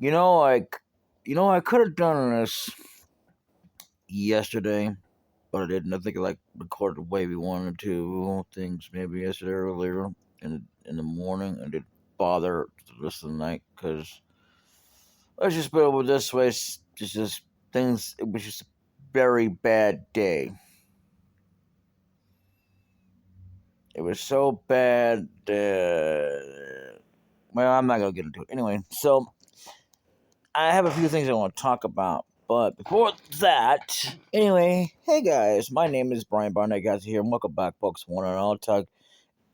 You know, I could have done this yesterday, but I didn't. I think I recorded the way we wanted to things maybe yesterday earlier in the morning. I didn't bother the rest of the night because let's just put it this way: just things. It was just a very bad day. It was so bad. Well, I'm not gonna get into it anyway. So I have a few things I want to talk about. But before that, anyway, hey guys, my name is Brian Barnett, guys, here, and welcome back, folks. One and all talk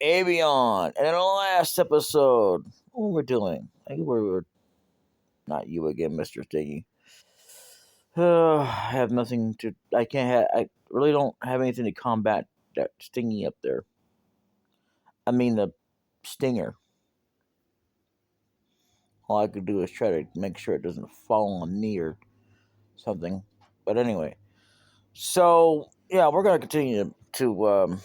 Aveyond. And in the last episode, what we're doing, I think we were not you again, Mister Stingy. I have nothing to. I can't. I really don't have anything to combat that Stingy up there. I mean the stinger. All I could do is try to make sure it doesn't fall on me or something. But anyway, so yeah, we're gonna continue to.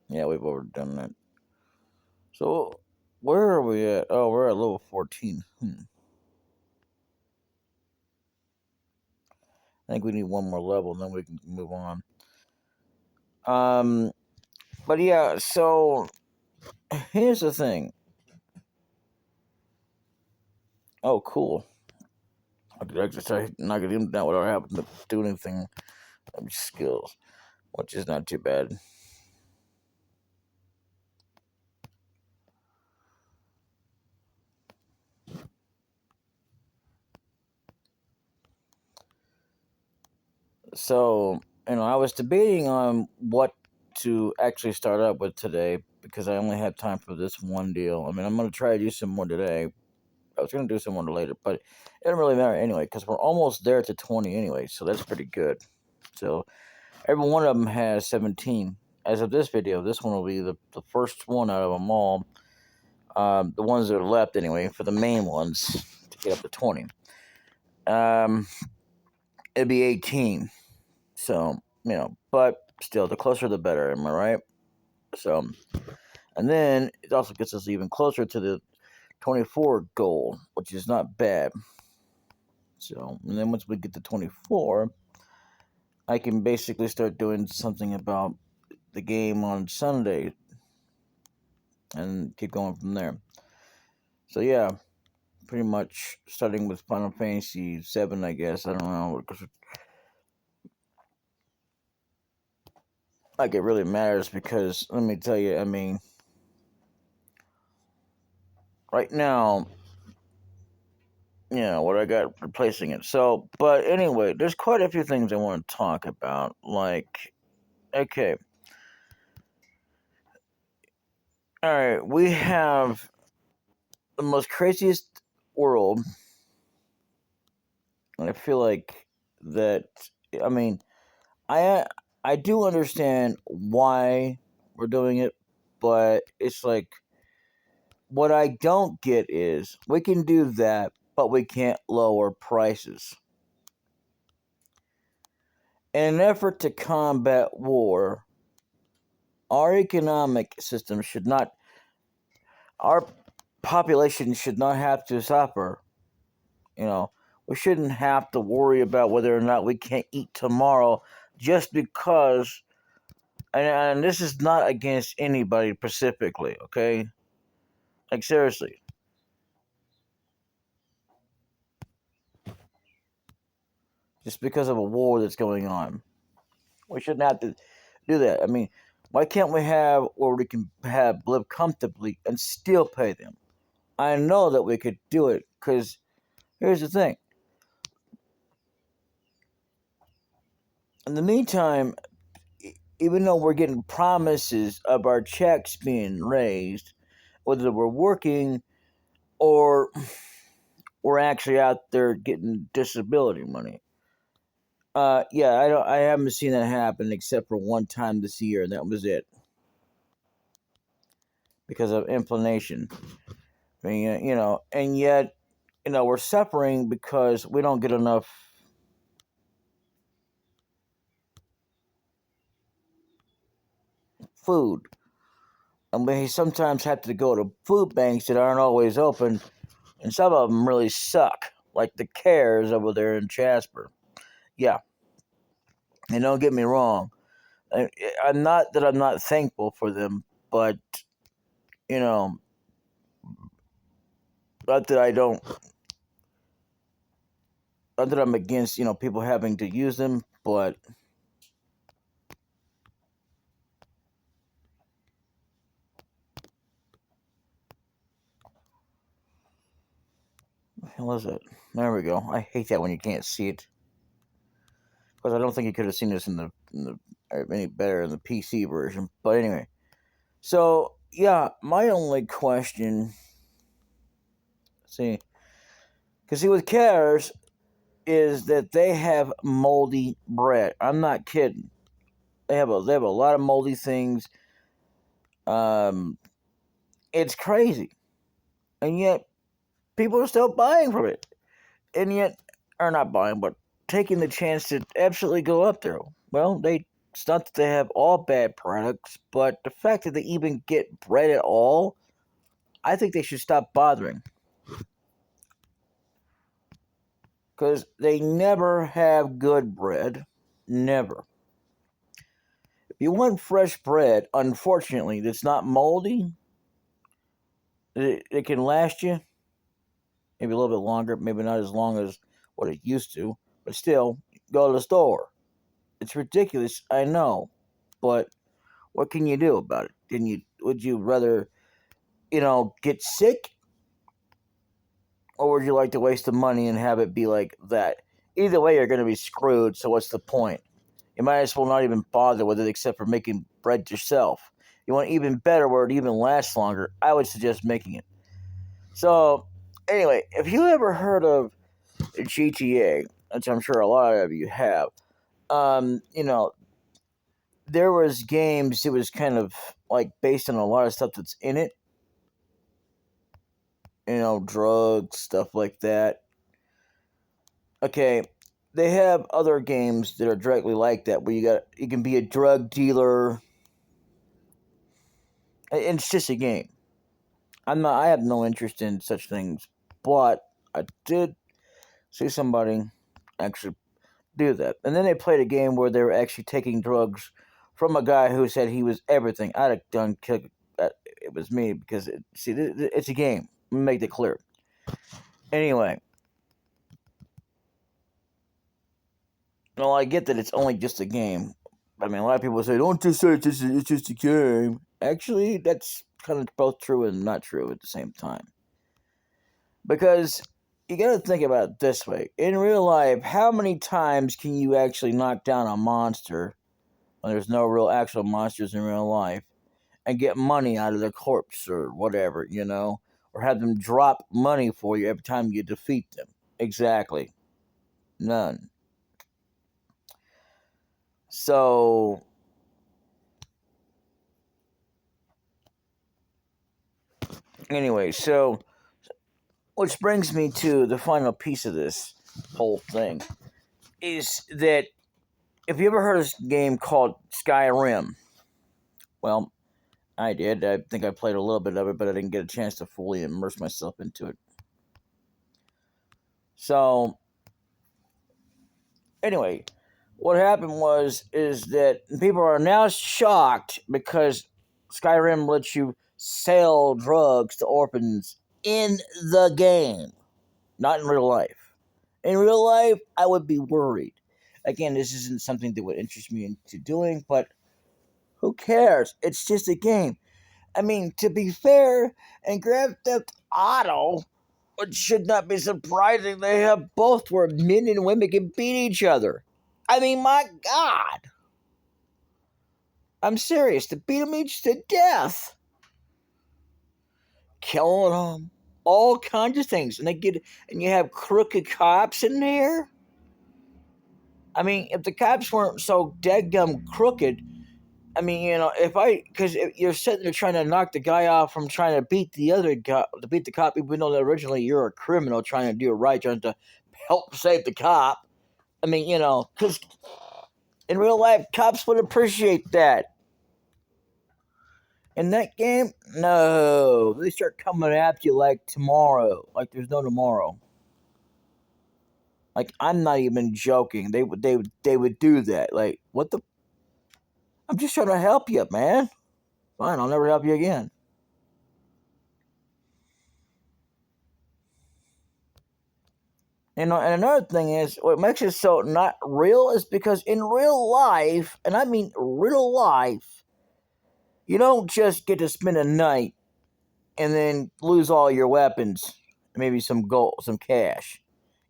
Yeah, we've overdone that. So where are we at? Oh, we're at level 14. I think we need one more level, and then we can move on. Um, but yeah, so here's the thing. Oh, cool. I just I not get into that without having to do anything. Skills, which is not too bad. So, I was debating on what to actually start up with today because I only had time for this one deal. I mean, I'm going to try to do some more today. I was going to do some more later, but it doesn't really matter anyway because we're almost there to 20 anyway, so that's pretty good. So, every one of them has 17. As of this video, this one will be the first one out of them all. The ones that are left anyway, for the main ones to get up to 20. Um, it'd be 18. So, but still, the closer the better, am I right? So, and then it also gets us even closer to the 24 goal, which is not bad. So, and then once we get to 24, I can basically start doing something about the game on Sunday and keep going from there. So, yeah, pretty much starting with Final Fantasy 7, I guess. I don't know. Like, it really matters because, let me tell you, I mean, right now, what I got replacing it. So, but anyway, there's quite a few things I want to talk about. Like, okay, all right, we have the most craziest world, and I feel like that. I mean, I I do understand why we're doing it, but it's like what I don't get is we can do that, but we can't lower prices. In an effort to combat war, our economic system should not, our population should not have to suffer. You know, we shouldn't have to worry about whether or not we can eat tomorrow just because. And this is not against anybody specifically, okay? Like, seriously. Just because of a war that's going on. We shouldn't have to do that. I mean, why can't we have where we can live comfortably and still pay them? I know that we could do it because here's the thing. In the meantime, even though we're getting promises of our checks being raised, whether we're working or we're actually out there getting disability money. Yeah, I haven't seen that happen except for one time this year, and that was it because of inflation. I mean, and yet, we're suffering because we don't get enough food. And we sometimes have to go to food banks that aren't always open, and some of them really suck, like the Cares over there in Jasper. Yeah, and don't get me wrong, I'm not that I'm not thankful for them, but you know, not that I don't, not that I'm against people having to use them, but what is it? There we go. I hate that when you can't see it because I don't think you could have seen this in the any better in the PC version. But anyway, so yeah, my only question, see, because see with Cares is that they have moldy bread. I'm not kidding. They have a lot of moldy things. Um, it's crazy, and yet people are still buying from it, and yet are not buying, but taking the chance to absolutely go up there. Well, it's not that they have all bad products, but the fact that they even get bread at all, I think they should stop bothering because they never have good bread, never. If you want fresh bread, unfortunately, that's not moldy, it can last you maybe a little bit longer, maybe not as long as what it used to, but still, go to the store. It's ridiculous, I know, but what can you do about it? Would you rather, get sick, or would you like to waste the money and have it be like that? Either way, you're going to be screwed. So what's the point? You might as well not even bother with it, except for making bread yourself. You want even better, where it even lasts longer. I would suggest making it. So anyway, if you ever heard of GTA, which I'm sure a lot of you have, um, you know, there was games. It was kind of like based on a lot of stuff that's in it. Drugs, stuff like that. Okay, they have other games that are directly like that, where you can be a drug dealer, and it's just a game. I have no interest in such things, but I did see somebody actually do that, and then they played a game where they were actually taking drugs from a guy who said he was everything. I'd have done kick. It was me because it's a game. Let me make it clear. Anyway, well, I get that it's only just a game. I mean, a lot of people say, "Don't just say it's just a game." Actually, that's kind of both true and not true at the same time. Because you got to think about it this way: in real life, how many times can you actually knock down a monster when there's no real actual monsters in real life and get money out of their corpse or whatever, or have them drop money for you every time you defeat them? Exactly, none. So anyway, which brings me to the final piece of this whole thing is that if you ever heard of this game called Skyrim, well, I did. I think I played a little bit of it, but I didn't get a chance to fully immerse myself into it. So, anyway, what happened is that people are now shocked because Skyrim lets you sell drugs to orphans in the game, not in real life. In real life, I would be worried. Again, this isn't something that would interest me into doing, but who cares? It's just a game. I mean, to be fair, in Grand Theft Auto, it should not be surprising they have both where men and women can beat each other. I mean, my God. I'm serious. To beat them each to death. Killing them. All kinds of things. And you have crooked cops in there. I mean, if the cops weren't so dead-gum crooked, I mean, because you're sitting there trying to knock the guy off from trying to beat the other guy, to beat the cop, even though originally you're a criminal trying to do it right, trying to help save the cop. I mean, because in real life, cops would appreciate that. In that game, no, they start coming after you like tomorrow, like there's no tomorrow. Like I'm not even joking. They would do that. Like what the? I'm just trying to help you, man. Fine, I'll never help you again. And another thing is, what makes it so not real is because in real life, and I mean real life, you don't just get to spend a night and then lose all your weapons, maybe some gold, some cash.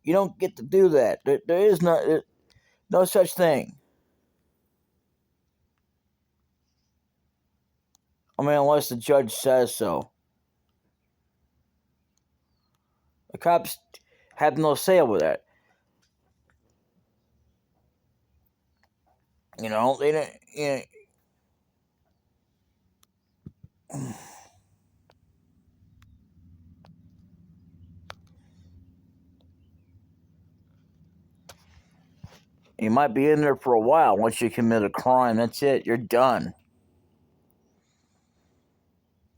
You don't get to do that. There is no such thing. I mean, unless the judge says so. The cops have no say over that. They don't. You might be in there for a while. Once you commit a crime, that's it. You're done.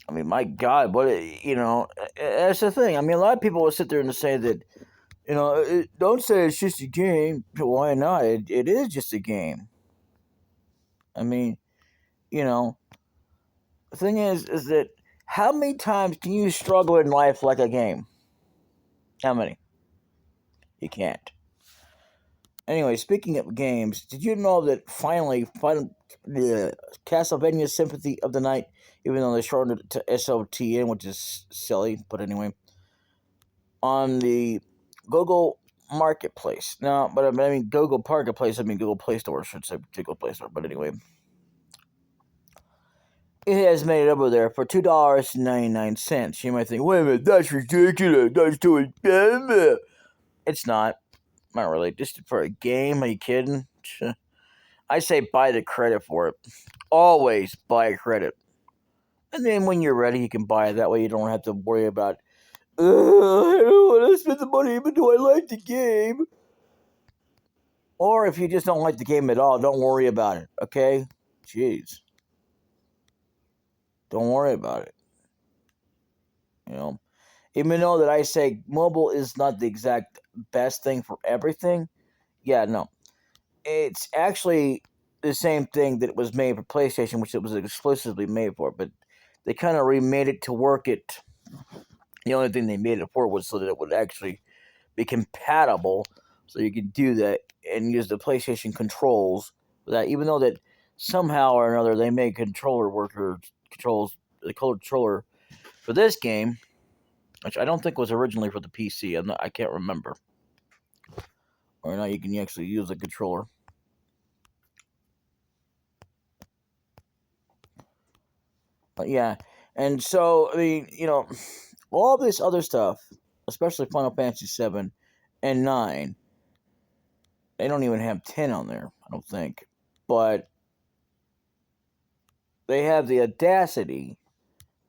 I mean, my God, that's the thing. I mean, a lot of people will sit there and say that, don't say it's just a game. Why not? It is just a game. I mean, you know, the thing is that how many times can you struggle in life like a game? How many? You can't. Anyway, speaking of games, did you know that finally, the Castlevania Symphony of the Night, even though they shortened it to SOTN, which is silly, but anyway, on the Google Marketplace. Now, but I mean Google Marketplace, I mean Google Play Store, I should say Google Play Store, but anyway, it has made it over there for $2.99. You might think, wait a minute, that's ridiculous. That's too expensive. It's not really. Just for a game? Are you kidding? I say buy the credit for it. Always buy credit. And then when you're ready, you can buy it. That way you don't have to worry about, I don't want to spend the money, but do I like the game? Or if you just don't like the game at all, don't worry about it, okay? Jeez. Don't worry about it. You know, even though that I say mobile is not the exact best thing for everything, yeah, no. It's actually the same thing that was made for PlayStation, which it was exclusively made for, but they kind of remade it to work it. The only thing they made it for was so that it would actually be compatible, so you could do that and use the PlayStation controls for that. Even though that somehow or another they made controls the controller for this game, which I don't think was originally for the PC. I can't remember. Or now you can actually use the controller. But yeah, and so I mean, all this other stuff, especially Final Fantasy 7 and 9, they don't even have 10 on there. I don't think, but they have the audacity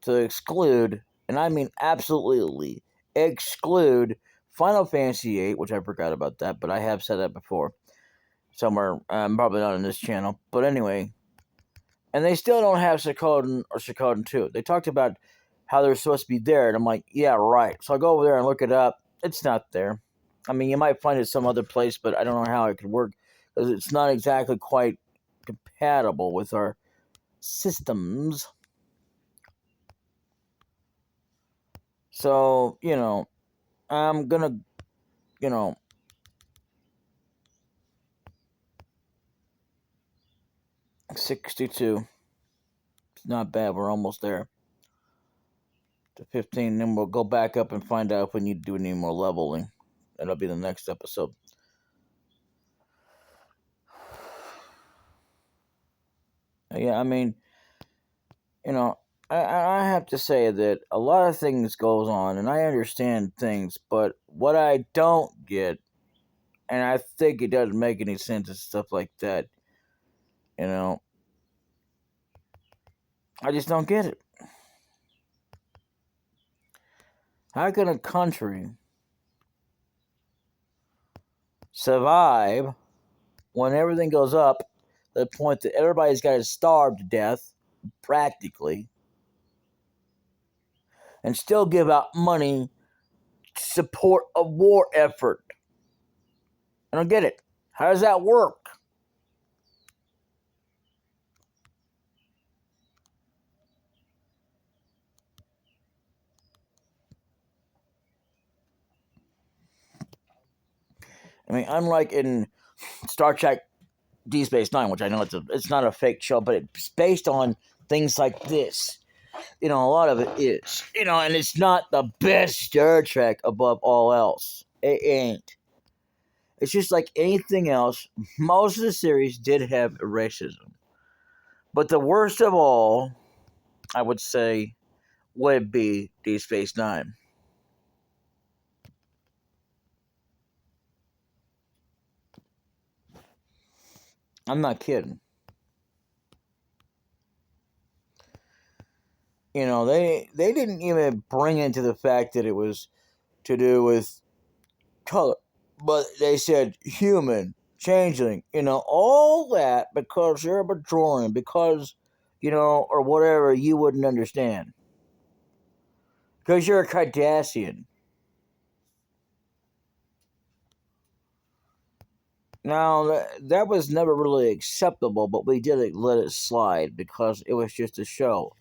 to exclude, and I mean absolutely exclude Final Fantasy 8, which I forgot about that, but I have said that before somewhere, probably not on this channel. But anyway, and they still don't have Suikoden or Suikoden 2. They talked about how they're supposed to be there, and I'm like, yeah, right. So I go over there and look it up. It's not there. I mean, you might find it some other place, but I don't know how it could work because it's not exactly quite compatible with our systems. So, I'm gonna, you know, 62. It's not bad. We're almost there to 15. Then we'll go back up and find out if we need to do any more leveling. That'll be the next episode. Yeah, I mean, you know, I have to say that a lot of things goes on, and I understand things, but what I don't get, and I think it doesn't make any sense and stuff like that, you know, I just don't get it. How can a country survive when everything goes up to the point that everybody's got to starve to death, practically? and still give out money to support a war effort. I don't get it. How does that work? I mean, unlike in Star Trek Deep Space Nine, which I know it's not a fake show, but it's based on things like this. A lot of it is. And it's not the best Star Trek above all else. It ain't. It's just like anything else. Most of the series did have racism. But the worst of all, I would say, would be Deep Space Nine. I'm not kidding. They didn't even bring into the fact that it was to do with color, but they said human, changeling, all that because you're a Bajorian, because, or whatever you wouldn't understand. Because you're a Cardassian. Now, that was never really acceptable, but we did let it slide because it was just a show.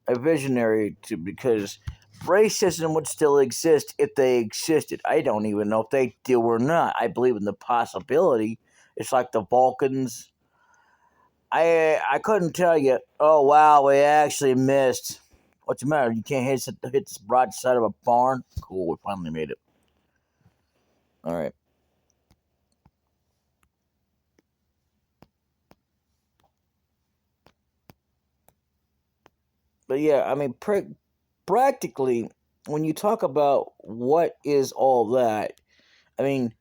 A visionary to, because racism would still exist if they existed. I don't even know if they do or not. I believe in the possibility. It's like the Vulcans. I couldn't tell you. Oh wow, we actually missed. What's the matter? You can't hit this broadside of a barn. Cool, we finally made it. All right, but yeah, I mean, practically, when you talk about what is all that, I mean,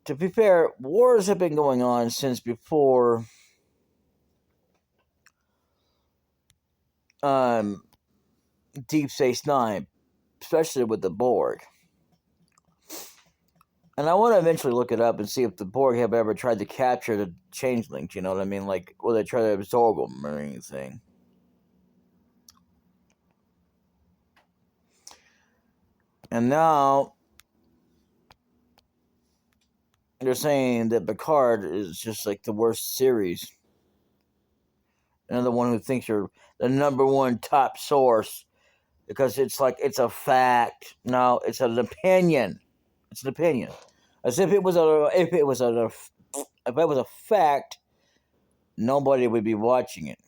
to be fair, wars have been going on since before um, Deep Space Nine, especially with the Borg. And I want to eventually look it up and see if the Borg have ever tried to capture the changelings. You know what I mean? Like, will they try to absorb them or anything? And now they're saying that Picard is just like the worst series. Another one who thinks you're the number one top source because it's like it's a fact. No, it's an opinion. It's an opinion. As if it was a fact, nobody would be watching it,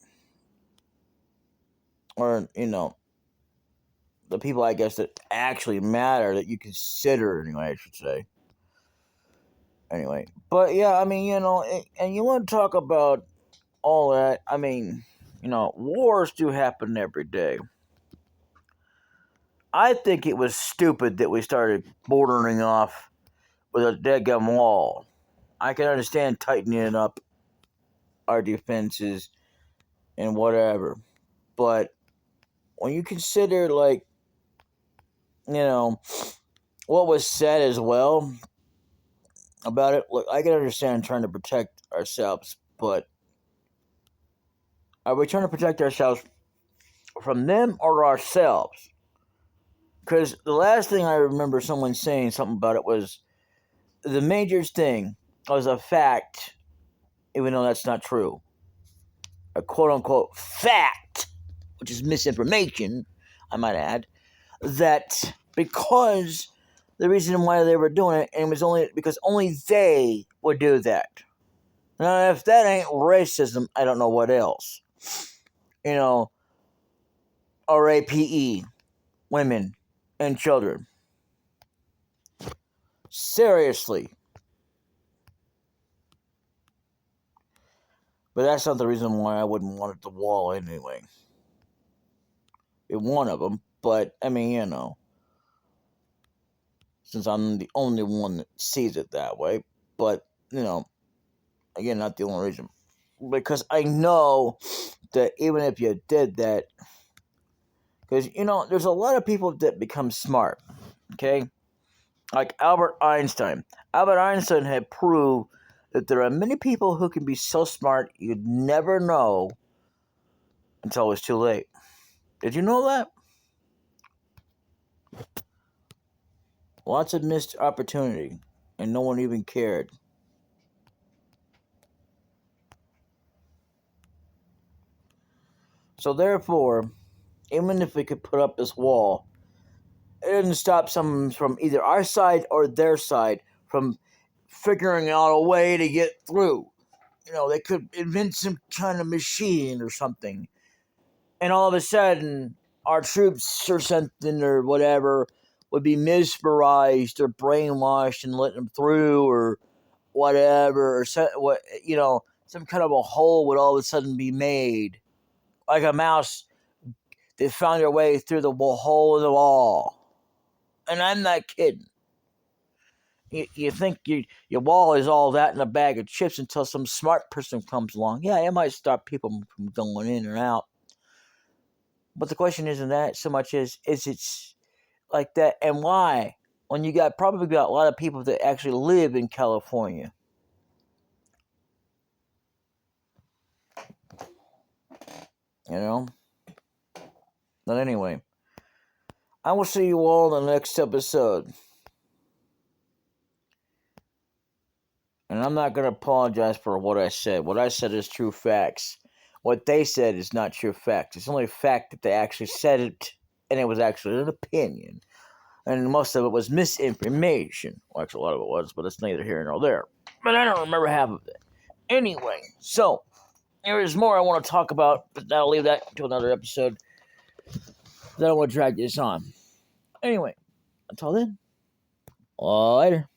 or the people I guess that actually matter that you consider anyway. I should say anyway. But yeah, I mean and you want to talk about all that. I mean, wars do happen every day. I think it was stupid that we started bordering off with a dead gum wall. I can understand tightening up our defenses and whatever, but when you consider like you know what was said as well about it, look, I can understand trying to protect ourselves, but are we trying to protect ourselves from them or ourselves? Because the last thing I remember someone saying something about it was the major thing was a fact, even though that's not true. A quote unquote fact, which is misinformation, I might add, that because the reason why they were doing it, and it was only because only they would do that. Now, if that ain't racism, I don't know what else. You know, RAPE, women and children. Seriously. But that's not the reason why I wouldn't want it the wall anyway. It's one of them, but I mean, since I'm the only one that sees it that way. But, again, not the only reason. Because I know that even if you did that, because, there's a lot of people that become smart, okay? Like Albert Einstein. Albert Einstein had proved that there are many people who can be so smart you'd never know until it's too late. Did you know that? Lots of missed opportunity, and no one even cared. So therefore, even if we could put up this wall, it didn't stop someone from either our side or their side from figuring out a way to get through. They could invent some kind of machine or something, and all of a sudden, our troops or something or whatever would be mesmerized or brainwashed and let them through or whatever, or some kind of a hole would all of a sudden be made, like a mouse. They found their way through the hole in the wall, and I'm not kidding. You think your wall is all that in a bag of chips until some smart person comes along. Yeah, it might stop people from going in or out. But the question isn't that so much as is it's like that, and why? When you probably got a lot of people that actually live in California. You know? But anyway, I will see you all in the next episode. And I'm not going to apologize for what I said. What I said is true facts. What they said is not true facts. It's only a fact that they actually said it, and it was actually an opinion. And most of it was misinformation. Well, actually, a lot of it was, but it's neither here nor there. But I don't remember half of it. Anyway, so there is more I want to talk about, but I'll leave that to another episode. I don't want to drag this on. Anyway, until then, later.